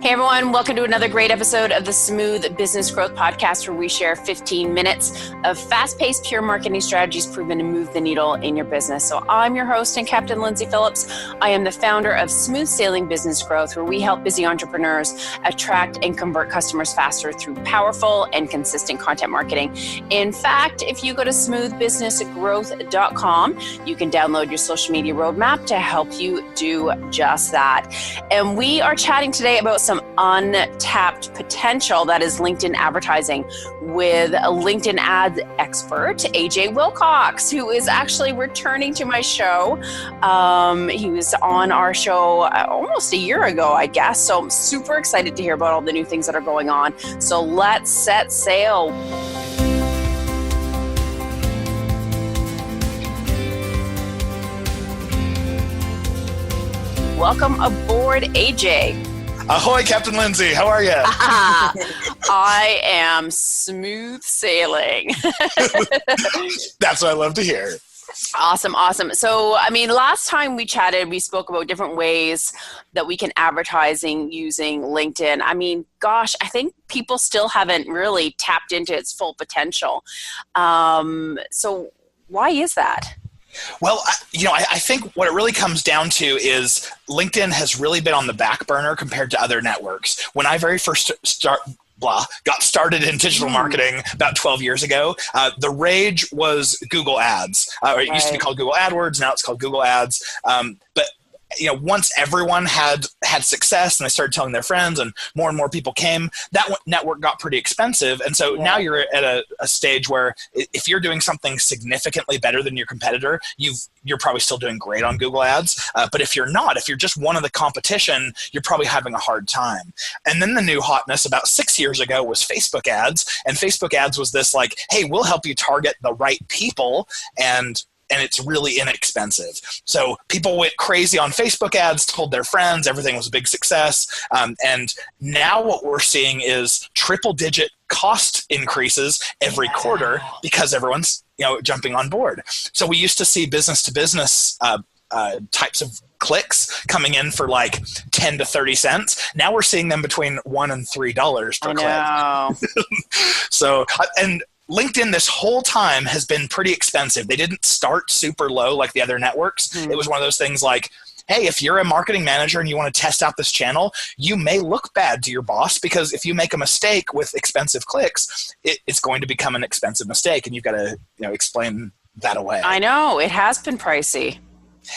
Hey everyone, welcome to another great episode of the Smooth Business Growth Podcast, where we share 15 minutes of fast-paced, pure marketing strategies proven to move the needle in your business. So I'm your host and Captain Lindsay Phillips. I am the founder of Smooth Sailing Business Growth, where we help busy entrepreneurs attract and convert customers faster through powerful and consistent content marketing. In fact, if you go to smoothbusinessgrowth.com, you can download your social media roadmap to help you do just that. And we are chatting today about some untapped potential that is LinkedIn advertising with a LinkedIn ads expert, AJ Wilcox, who is actually returning to my show. He was on our show almost a year ago, I guess. So I'm super excited to hear about all the new things that are going on. So let's set sail. Welcome aboard, AJ. Ahoy, Captain Lindsay. How are you? I am smooth sailing. That's what I love to hear. Awesome. So, last time we chatted, we spoke about different ways that we can advertising using LinkedIn. I think people still haven't really tapped into its full potential. So why is that? Well, I think what it really comes down to is LinkedIn has really been on the back burner compared to other networks. When I very first got started in digital marketing about 12 years ago, the rage was Google Ads. It used to be called Google AdWords. Now it's called Google Ads. But once everyone had success and they started telling their friends and more people came, that network got pretty expensive. And so now you're at a stage where if you're doing something significantly better than your competitor, you're probably still doing great on Google Ads. But if you're not, if you're just one of the competition, you're probably having a hard time. And then the new hotness about 6 years ago was Facebook ads. And Facebook ads was this like, hey, we'll help you target the right people and it's really inexpensive. So people went crazy on Facebook ads, told their friends, everything was a big success. And now what we're seeing is triple-digit cost increases every quarter because everyone's jumping on board. So we used to see business-to-business types of clicks coming in for like 10 to 30 cents. Now we're seeing them between $1 and $3 per click. So, and LinkedIn this whole time has been pretty expensive. They didn't start super low like the other networks. It was one of those things like, hey, if you're a marketing manager and you want to test out this channel, you may look bad to your boss because if you make a mistake with expensive clicks, it's going to become an expensive mistake, and you've got to explain that away. I know. It has been pricey.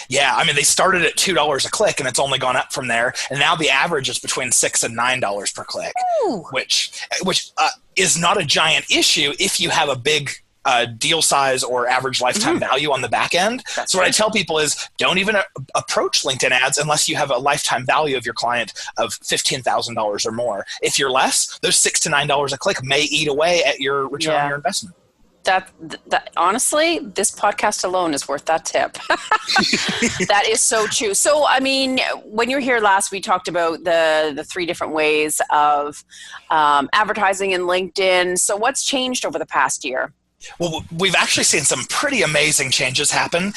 Yeah, they started at $2 a click, and it's only gone up from there. And now the average is between $6 and $9 per click, which is not a giant issue if you have a big deal size or average lifetime value on the back end. So what I tell people is don't even approach LinkedIn ads unless you have a lifetime value of your client of $15,000 or more. If you're less, those $6 to $9 a click may eat away at your return on your investment. That honestly, this podcast alone is worth that tip. That is so true. So, when you were here last, we talked about the three different ways of advertising in LinkedIn. So what's changed over the past year? Well, we've actually seen some pretty amazing changes happen.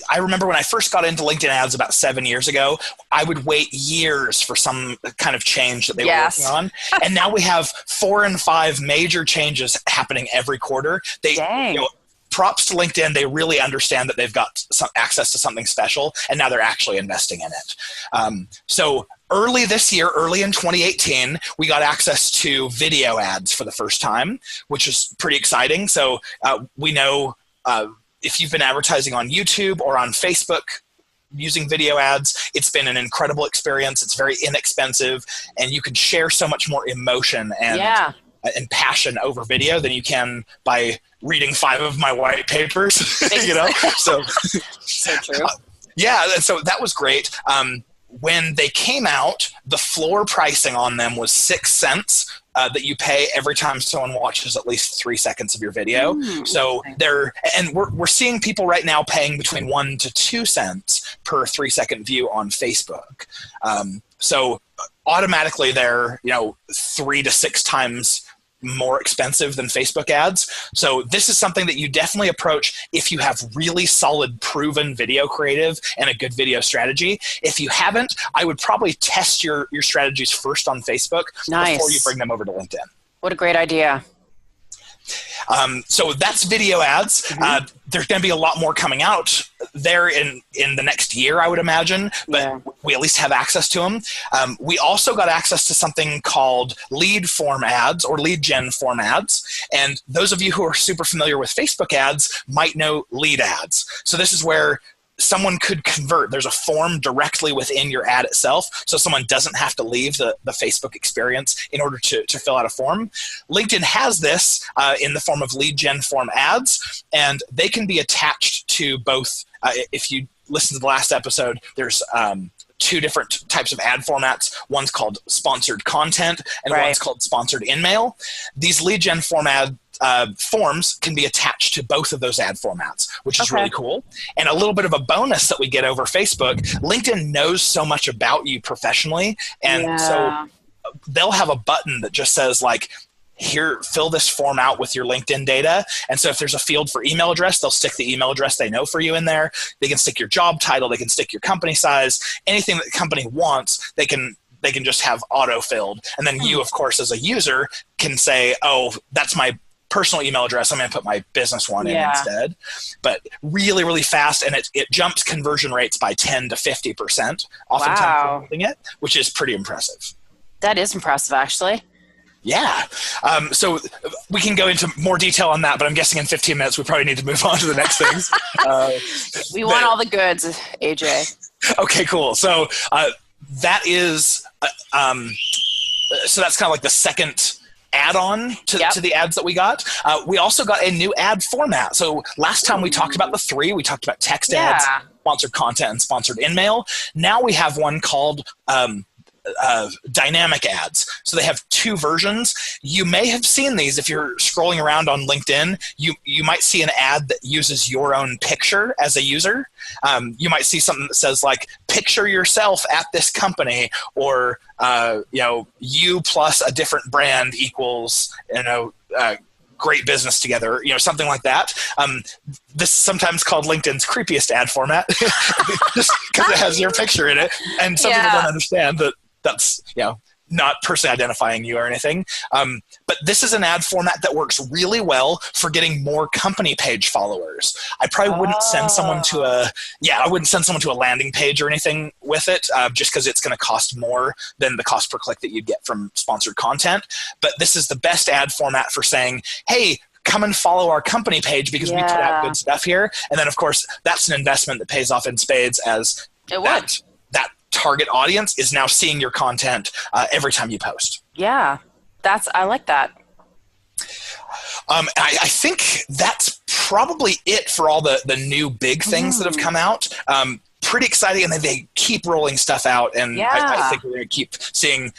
I remember when I first got into LinkedIn ads about 7 years ago, I would wait years for some kind of change that they were working on. And now we have 4 and 5 major changes happening every quarter. Props to LinkedIn. They really understand that they've got some access to something special, and now they're actually investing in it. So early this year, early in 2018, we got access to video ads for the first time, which is pretty exciting. So we know if you've been advertising on YouTube or on Facebook using video ads, it's been an incredible experience. It's very inexpensive, and you can share so much more emotion and passion over video than you can by reading 5 of my white papers. So true. So that was great. When they came out, the floor pricing on them was 6 cents that you pay every time someone watches at least 3 seconds of your video. So we're seeing people right now paying between 1 to 2 cents per 3-second view on Facebook. So automatically they're 3 to 6 times more expensive than Facebook ads. So this is something that you definitely approach if you have really solid, proven video creative and a good video strategy. If you haven't, I would probably test your strategies first on Facebook before you bring them over to LinkedIn. What a great idea. So that's video ads. There's going to be a lot more coming out there in the next year, I would imagine, but we at least have access to them. We also got access to something called lead form ads or lead gen form ads. And those of you who are super familiar with Facebook ads might know lead ads. So this is where someone could convert. There's a form directly within your ad itself, so someone doesn't have to leave the Facebook experience in order to fill out a form. LinkedIn has this in the form of lead gen form ads, and they can be attached to both. If you listen to the last episode, there's two different types of ad formats. One's called sponsored content, and one's called sponsored in-mail. These lead gen form forms can be attached to both of those ad formats, which is really cool. And a little bit of a bonus that we get over Facebook, LinkedIn knows so much about you professionally, and so they'll have a button that just says like, here, fill this form out with your LinkedIn data. And so if there's a field for email address, they'll stick the email address they know for you in there. They can stick your job title, they can stick your company size, anything that the company wants, they can just have auto-filled. And then you, of course, as a user can say, oh, that's my personal email address, I'm going to put my business one in instead. But really, really fast, and it jumps conversion rates by 10 to 50%, oftentimes it, which is pretty impressive. That is impressive, actually. Yeah. So we can go into more detail on that, but I'm guessing in 15 minutes we probably need to move on to the next things. We want all the goods, AJ. Okay, cool. So that is, so that's kind of like the second add-on to the ads that we got. We also got a new ad format. So last time we talked about the three. We talked about text ads, sponsored content, and sponsored in-mail. Now we have one called dynamic ads. So they have two versions. You may have seen these if you're scrolling around on LinkedIn. You might see an ad that uses your own picture as a user. You might see something that says like, picture yourself at this company, or you plus a different brand equals great business together, something like that. This is sometimes called LinkedIn's creepiest ad format, just because it has your picture in it. And some people don't understand that that's, not personally identifying you or anything. But this is an ad format that works really well for getting more company page followers. I probably wouldn't send someone to a landing page or anything with it, just because it's going to cost more than the cost per click that you'd get from sponsored content. But this is the best ad format for saying, hey, come and follow our company page because we put out good stuff here. And then, of course, that's an investment that pays off in spades, as that target audience is now seeing your content every time you post. Yeah, I like that. I think that's probably it for all the new big things that have come out. Pretty exciting, and then they keep rolling stuff out, and I think we're going to keep seeing.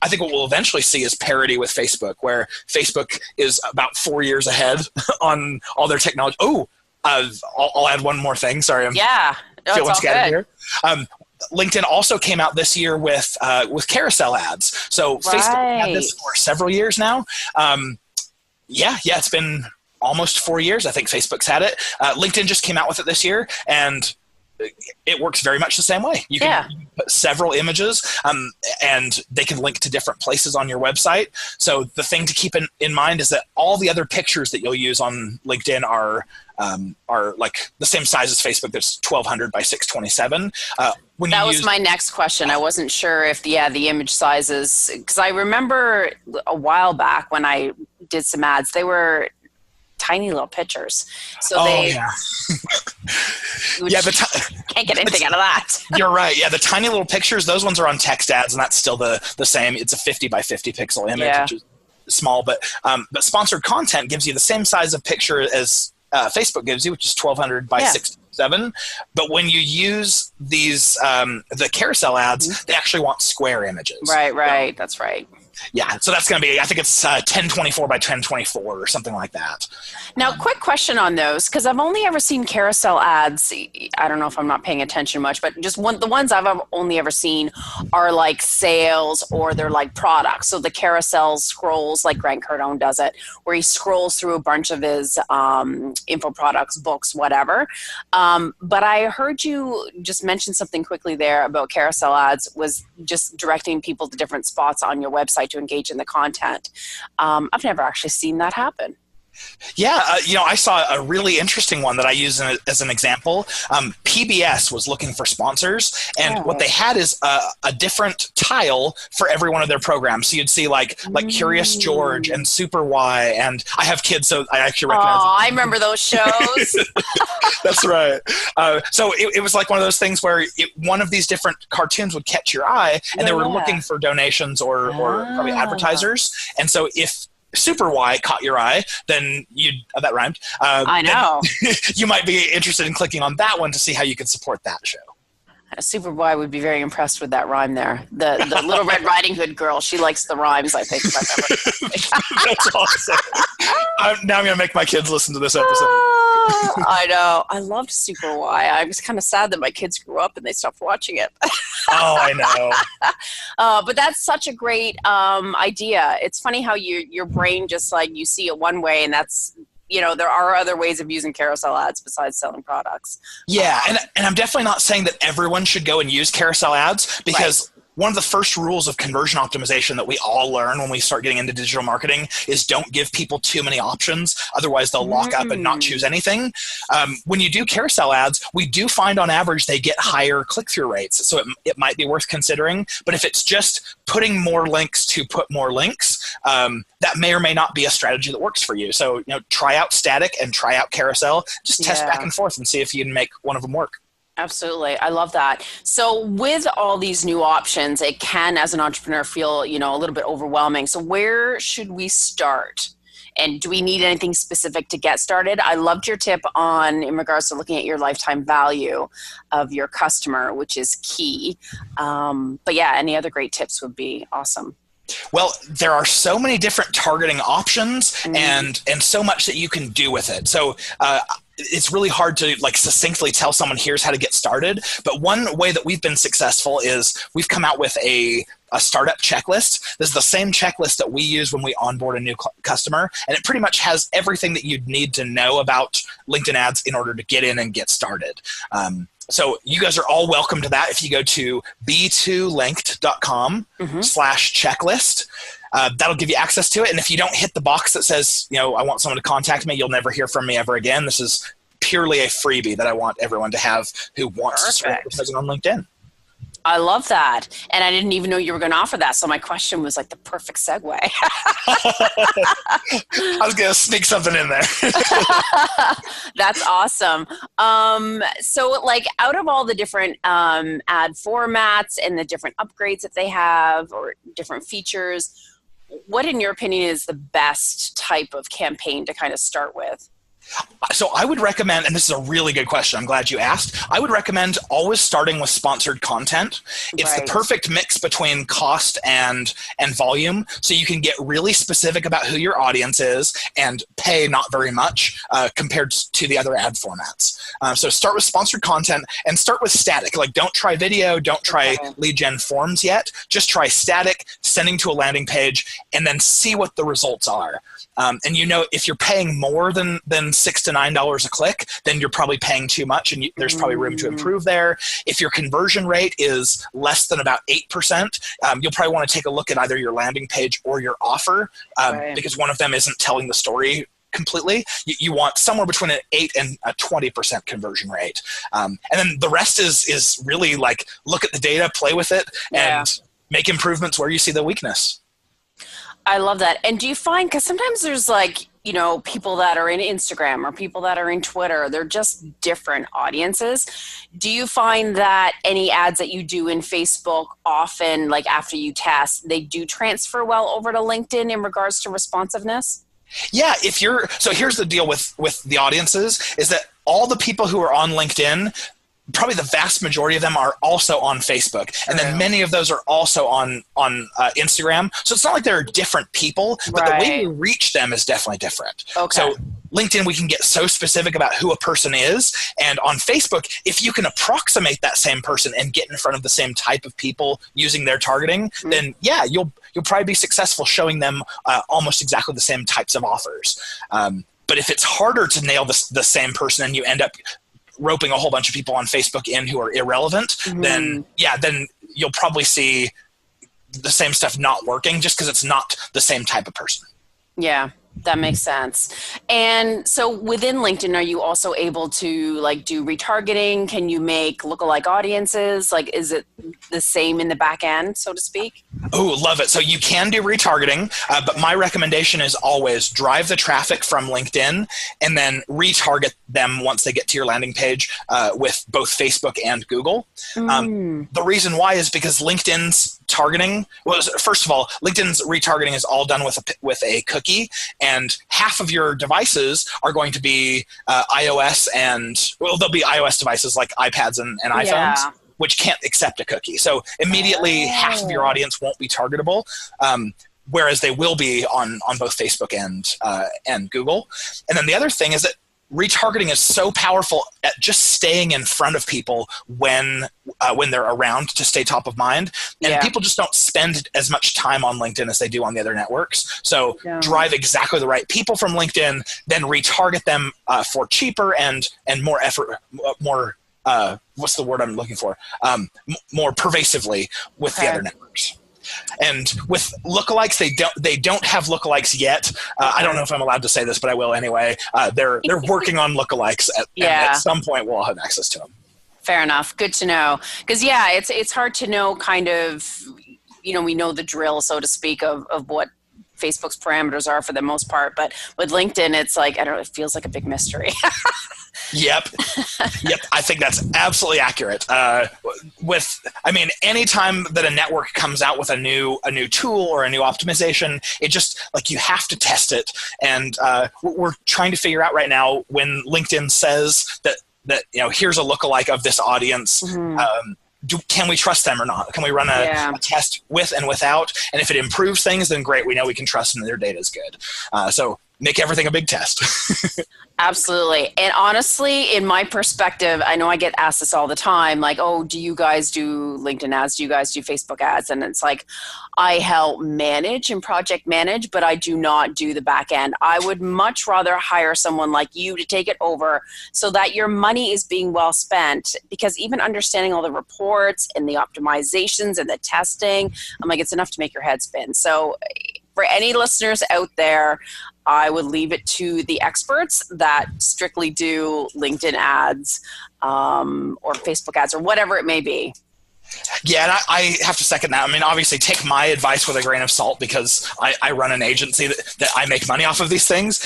I think what we'll eventually see is parity with Facebook, where Facebook is about 4 years ahead on all their technology. Oh, I'll add one more thing. Sorry, I'm feeling scattered here. LinkedIn also came out this year with carousel ads. So Facebook had this for several years now. It's been almost 4 years. I think Facebook's had it. LinkedIn just came out with it this year, and it works very much the same way. You can put several images, and they can link to different places on your website. So the thing to keep in mind is that all the other pictures that you'll use on LinkedIn are like the same size as Facebook. That's 1200 by 627. That was my next question. I wasn't sure if the image sizes, because I remember a while back when I did some ads, they were tiny little pictures. So can't get anything out of that. You're right. Yeah, the tiny little pictures, those ones are on text ads, and that's still the same. It's a 50 by 50 pixel image, which is small, but sponsored content gives you the same size of picture as Facebook gives you, which is 1200 by 627. But when you use these the carousel ads, they actually want square images. Right. That's right. Yeah, so that's going to be, I think it's 1024 by 1024 or something like that. Now, quick question on those, because I've only ever seen carousel ads. I don't know if I'm not paying attention much, but just the ones I've only ever seen are like sales or they're like products. So the carousel scrolls, like Grant Cardone does it, where he scrolls through a bunch of his info products, books, whatever. But I heard you just mention something quickly there about carousel ads, was just directing people to different spots on your website to engage in the content. I've never actually seen that happen. Yeah, I saw a really interesting one that I use as an example. PBS was looking for sponsors, and what they had is a different tile for every one of their programs. So you'd see like Curious George and Super Y, and I have kids, so I actually recognize them. I remember those shows. That's right. So it was like one of those things where one of these different cartoons would catch your eye, and they were looking for donations or probably advertisers. And so if Super Y caught your eye, then that rhymed. I know. You might be interested in clicking on that one to see how you can support that show. Super Y would be very impressed with that rhyme there. The Little Red Riding Hood girl, she likes the rhymes, I think. That's awesome. Now I'm going to make my kids listen to this episode. I know. I loved Super Y. I was kind of sad that my kids grew up and they stopped watching it. Oh, I know. But that's such a great idea. It's funny how your brain just like you see it one way, and that's, there are other ways of using carousel ads besides selling products. Yeah, and I'm definitely not saying that everyone should go and use carousel ads, because one of the first rules of conversion optimization that we all learn when we start getting into digital marketing is don't give people too many options. Otherwise, they'll lock up and not choose anything. When you do carousel ads, we do find on average they get higher click-through rates. So it might be worth considering. But if it's just putting more links to put more links, that may or may not be a strategy that works for you. So try out static and try out carousel. Just test back and forth and see if you can make one of them work. Absolutely. I love that. So with all these new options, it can, as an entrepreneur, feel, a little bit overwhelming. So where should we start? And do we need anything specific to get started? I loved your tip in regards to looking at your lifetime value of your customer, which is key. But yeah, any other great tips would be awesome. Well, there are so many different targeting options and so much that you can do with it. So it's really hard to succinctly tell someone here's how to get started. But one way that we've been successful is we've come out with a startup checklist. This is the same checklist that we use when we onboard a new customer, and it pretty much has everything that you'd need to know about LinkedIn ads in order to get in and get started. So you guys are all welcome to that if you go to b2linked.com/checklist. That'll give you access to it. And if you don't hit the box that says, I want someone to contact me, you'll never hear from me ever again. This is purely a freebie that I want everyone to have who wants to start advertising on LinkedIn. I love that. And I didn't even know you were going to offer that. So my question was like the perfect segue. I was going to sneak something in there. That's awesome. So out of all the different ad formats and the different upgrades that they have or different features, what in your opinion is the best type of campaign to kind of start with? So I would recommend, and this is a really good question, I'm glad you asked, I would recommend always starting with sponsored content. It's the perfect mix between cost and volume, so you can get really specific about who your audience is and pay not very much compared to the other ad formats. So start with sponsored content and start with static. Don't try video, don't try lead gen forms yet. Just try static, sending to a landing page, and then see what the results are. And if you're paying more than $6 to $9 a click, then you're probably paying too much, and there's probably room to improve there. If your conversion rate is less than about 8%, you'll probably want to take a look at either your landing page or your offer, because one of them isn't telling the story completely. You want somewhere between an 8 and a 20% conversion rate. And then the rest is really look at the data, play with it, and make improvements where you see the weakness. I love that. And do you find, because sometimes there's people that are in Instagram or people that are in Twitter, they're just different audiences. Do you find that any ads that you do in Facebook often, after you test, they do transfer well over to LinkedIn in regards to responsiveness? Yeah, so here's the deal with the audiences is that all the people who are on LinkedIn, probably the vast majority of them are also on Facebook. And then many of those are also on Instagram. So it's not like they're different people, but the way you reach them is definitely different. Okay. So LinkedIn, we can get so specific about who a person is. And on Facebook, if you can approximate that same person and get in front of the same type of people using their targeting, then yeah, you'll probably be successful showing them almost exactly the same types of offers. But if it's harder to nail the same person and you end up roping a whole bunch of people on Facebook in who are irrelevant, then you'll probably see the same stuff not working just because it's not the same type of person. Yeah, that makes sense. And so within LinkedIn, are you also able to like do retargeting? Can you make lookalike audiences? Like, is it the same in the back end, so to speak? Oh, love it. So you can do retargeting, but my recommendation is always drive the traffic from LinkedIn and then retarget them once they get to your landing page with both Facebook and Google. The reason why is because LinkedIn's targeting, well, first of all, LinkedIn's retargeting is all done with a cookie, and half of your devices are going to be iOS and, well, they'll be iOS devices like iPads and iPhones, which can't accept a cookie. So immediately half of your audience won't be targetable, whereas they will be on both Facebook and Google. And then the other thing is that retargeting is so powerful at just staying in front of people when they're around to stay top of mind. And people just don't spend as much time on LinkedIn as they do on the other networks. So drive exactly the right people from LinkedIn, then retarget them for cheaper and more effort, more what's the word I'm looking for? More pervasively with the other networks. And with lookalikes, they don't have lookalikes yet. I don't know if I'm allowed to say this, but I will anyway. They're working on lookalikes, and at some point we'll have access to them. Fair enough. Good to know. Because it's hard to know kind of, we know the drill, so to speak, of what Facebook's parameters are for the most part. But with LinkedIn, it's like, I don't know, it feels like a big mystery. Yep. I think that's absolutely accurate. Anytime that a network comes out with a new tool or a new optimization, it just like you have to test it. And we're trying to figure out right now when LinkedIn says that here's a lookalike of this audience. Can we trust them or not? Can we run a test with and without? And if it improves things, then great. We know we can trust them and their data is good. So make everything a big test. Absolutely. And honestly, in my perspective, I know I get asked this all the time, like, oh, do you guys do LinkedIn ads? Do you guys do Facebook ads? And it's like, I help manage and project manage, but I do not do the back end. I would much rather hire someone like you to take it over so that your money is being well spent, because even understanding all the reports and the optimizations and the testing, I'm like, it's enough to make your head spin. So for any listeners out there, I would leave it to the experts that strictly do LinkedIn ads or Facebook ads or whatever it may be. Yeah, and I have to second that. I mean, obviously, take my advice with a grain of salt because I run an agency that I make money off of these things.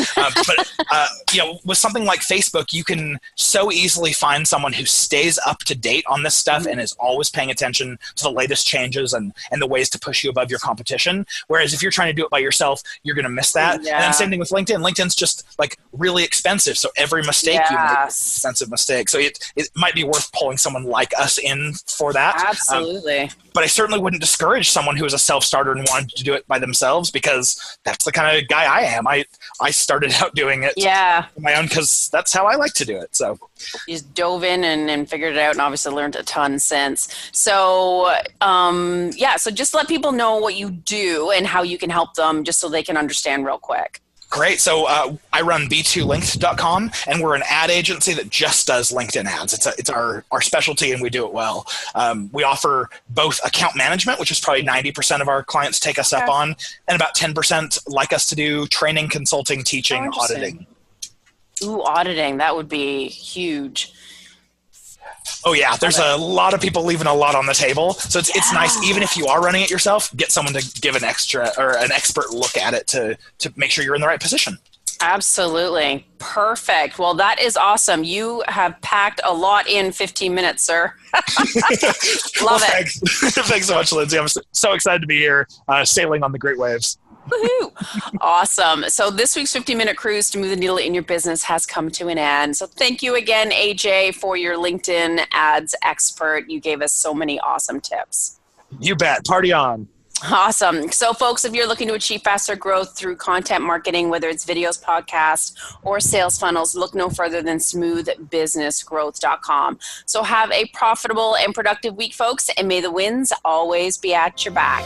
With something like Facebook, you can so easily find someone who stays up to date on this stuff and is always paying attention to the latest changes and the ways to push you above your competition. Whereas if you're trying to do it by yourself, you're going to miss that. Yeah. And then same thing with LinkedIn. LinkedIn's just like really expensive. So every mistake you make is an expensive mistake. So it might be worth pulling someone like us in for that. Absolutely. But I certainly wouldn't discourage someone who is a self-starter and wanted to do it by themselves, because that's the kind of guy I am. I started out doing it on my own because that's how I like to do it. So you just dove in and figured it out, and obviously learned a ton since. So so just let people know what you do and how you can help them, just so they can understand real quick. Great. So I run b2linked.com, and we're an ad agency that just does LinkedIn ads. It's our specialty, and we do it well. We offer both account management, which is probably 90% of our clients take us up on, and about 10% like us to do training, consulting, teaching, auditing. Ooh, auditing. That would be huge. Oh yeah, there's a lot of people leaving a lot on the table. So it's nice, even if you are running it yourself, get someone to give an extra or an expert look at it to make sure you're in the right position. Absolutely. Perfect. Well, that is awesome. You have packed a lot in 15 minutes, sir. Love it. Thanks. Thanks so much, Lindsay. I'm so excited to be here sailing on the great waves. Woohoo! Awesome. So this week's 15-minute cruise to move the needle in your business has come to an end. So thank you again, AJ, for your LinkedIn ads expert. You gave us so many awesome tips. You bet. Party on. Awesome. So folks, if you're looking to achieve faster growth through content marketing, whether it's videos, podcasts, or sales funnels, look no further than smoothbusinessgrowth.com. So have a profitable and productive week, folks, and may the winds always be at your back.